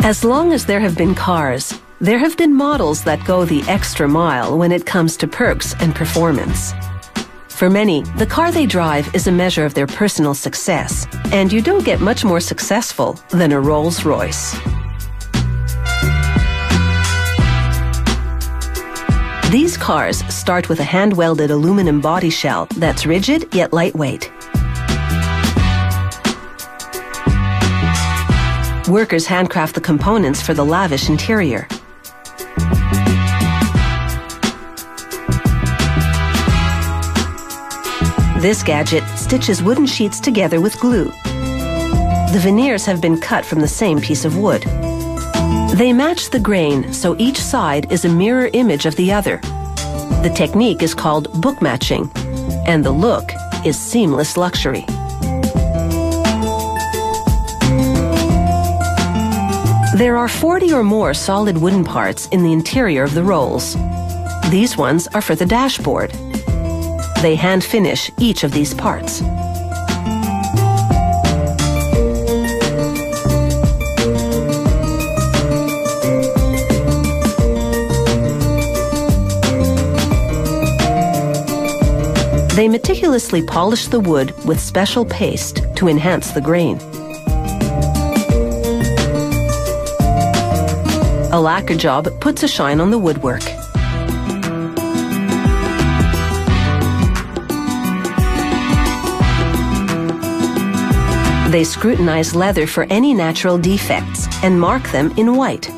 As long as there have been cars, there have been models that go the extra mile when it comes to perks and performance. For many, the car they drive is a measure of their personal success, and you don't get much more successful than a Rolls-Royce. These cars start with a hand-welded aluminum body shell that's rigid yet lightweight. Workers handcraft the components for the lavish interior. This gadget stitches wooden sheets together with glue. The veneers have been cut from the same piece of wood. They match the grain, so each side is a mirror image of the other. The technique is called book matching, and the look is seamless luxury. There are 40 or more solid wooden parts in the interior of the Rolls. These ones are for the dashboard. They hand finish each of these parts. They meticulously polish the wood with special paste to enhance the grain. A lacquer job puts a shine on the woodwork. They scrutinize leather for any natural defects and mark them in white.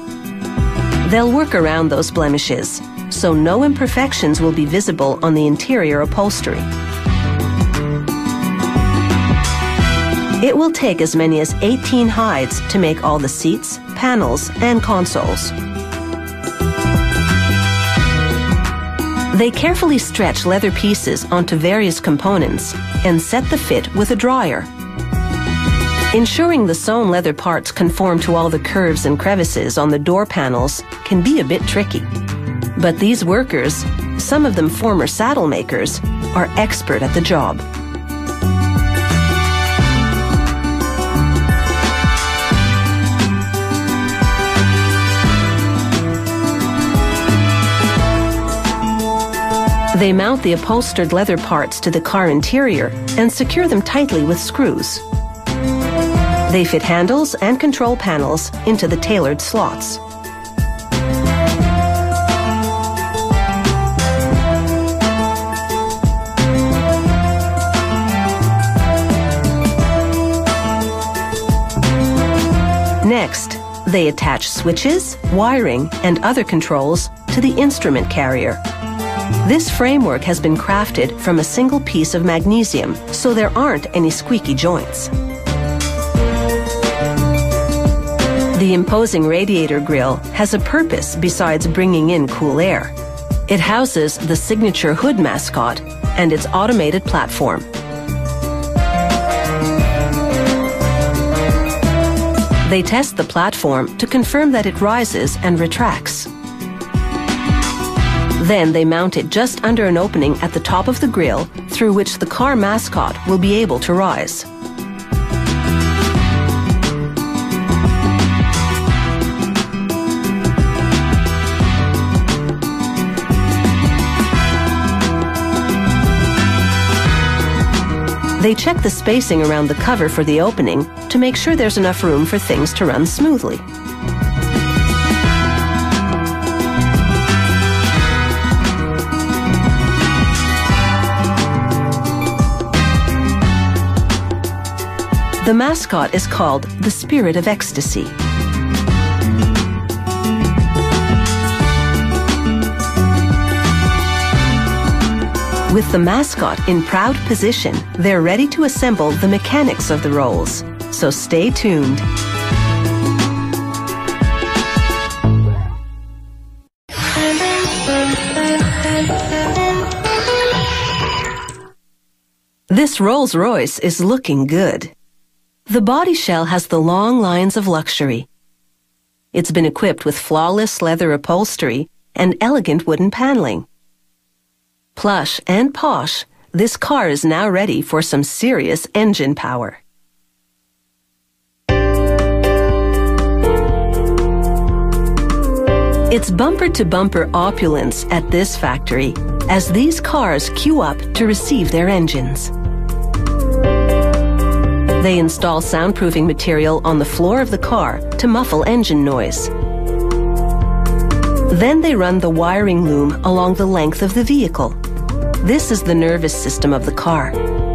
They'll work around those blemishes, so no imperfections will be visible on the interior upholstery. It will take as many as 18 hides to make all the seats, panels, and consoles. They carefully stretch leather pieces onto various components and set the fit with a dryer. Ensuring the sewn leather parts conform to all the curves and crevices on the door panels can be a bit tricky. But these workers, some of them former saddle makers, are expert at the job. They mount the upholstered leather parts to the car interior and secure them tightly with screws. They fit handles and control panels into the tailored slots. Next, they attach switches, wiring, and other controls to the instrument carrier. This framework has been crafted from a single piece of magnesium, so there aren't any squeaky joints. The imposing radiator grille has a purpose besides bringing in cool air. It houses the signature hood mascot and its automated platform. They test the platform to confirm that it rises and retracts. Then they mount it just under an opening at the top of the grille through which the car mascot will be able to rise. They check the spacing around the cover for the opening to make sure there's enough room for things to run smoothly. The mascot is called the Spirit of Ecstasy. With the mascot in proud position, they're ready to assemble the mechanics of the Rolls. So stay tuned. This Rolls-Royce is looking good. The body shell has the long lines of luxury. It's been equipped with flawless leather upholstery and elegant wooden paneling. Plush and posh, this car is now ready for some serious engine power. It's bumper-to-bumper opulence at this factory as these cars queue up to receive their engines. They install soundproofing material on the floor of the car to muffle engine noise. Then they run the wiring loom along the length of the vehicle. This is the nervous system of the car.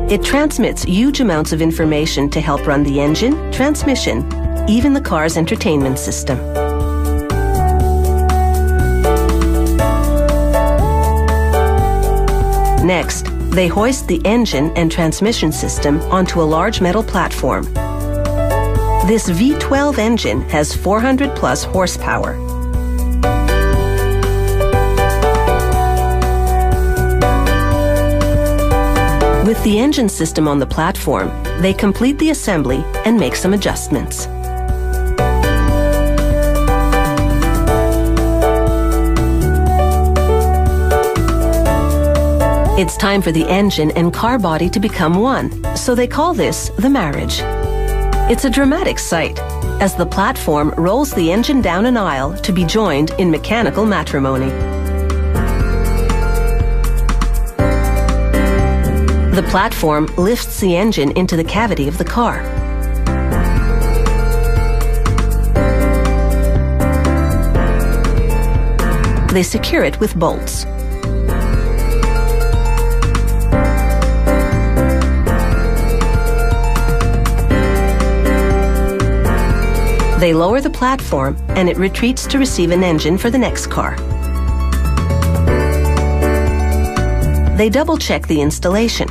It transmits huge amounts of information to help run the engine, transmission, even the car's entertainment system. Next, they hoist the engine and transmission system onto a large metal platform. This V12 engine has 400 plus horsepower. With the engine system on the platform, they complete the assembly and make some adjustments. It's time for the engine and car body to become one, so they call this the marriage. It's a dramatic sight, as the platform rolls the engine down an aisle to be joined in mechanical matrimony. The platform lifts the engine into the cavity of the car. They secure it with bolts. They lower the platform and it retreats to receive an engine for the next car. They double-check the installation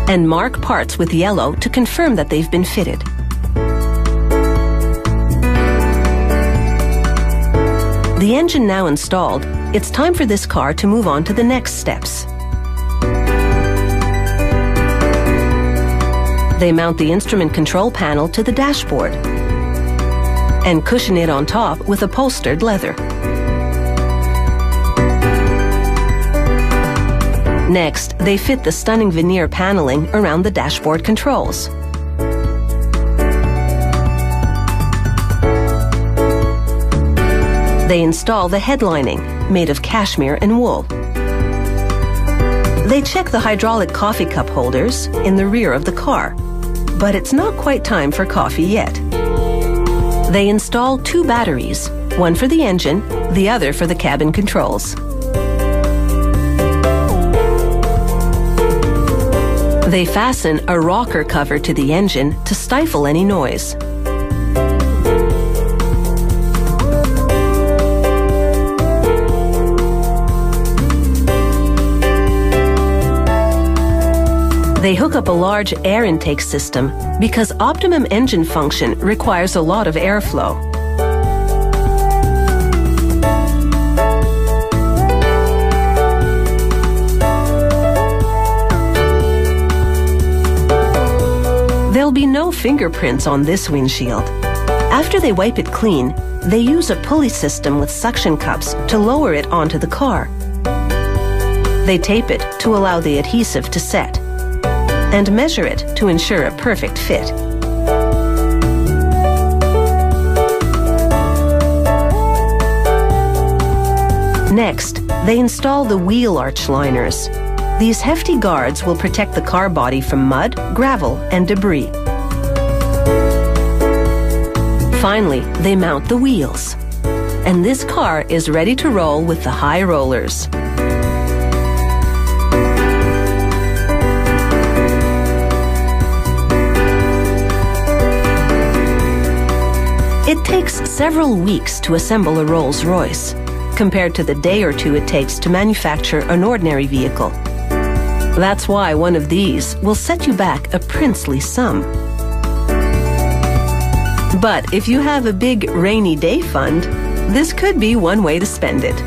and mark parts with yellow to confirm that they've been fitted. The engine now installed, it's time for this car to move on to the next steps. They mount the instrument control panel to the dashboard and cushion it on top with upholstered leather. Next, they fit the stunning veneer paneling around the dashboard controls. They install the headlining, made of cashmere and wool. They check the hydraulic coffee cup holders in the rear of the car, but it's not quite time for coffee yet. They install 2 batteries, one for the engine, the other for the cabin controls. They fasten a rocker cover to the engine to stifle any noise. They hook up a large air intake system because optimum engine function requires a lot of airflow. There'll be no fingerprints on this windshield. After they wipe it clean, they use a pulley system with suction cups to lower it onto the car. They tape it to allow the adhesive to set and measure it to ensure a perfect fit. Next, they install the wheel arch liners. These hefty guards will protect the car body from mud, gravel, and debris. Finally, they mount the wheels. And this car is ready to roll with the high rollers. It takes several weeks to assemble a Rolls-Royce, compared to the day or two it takes to manufacture an ordinary vehicle. That's why one of these will set you back a princely sum. But if you have a big rainy day fund, this could be one way to spend it.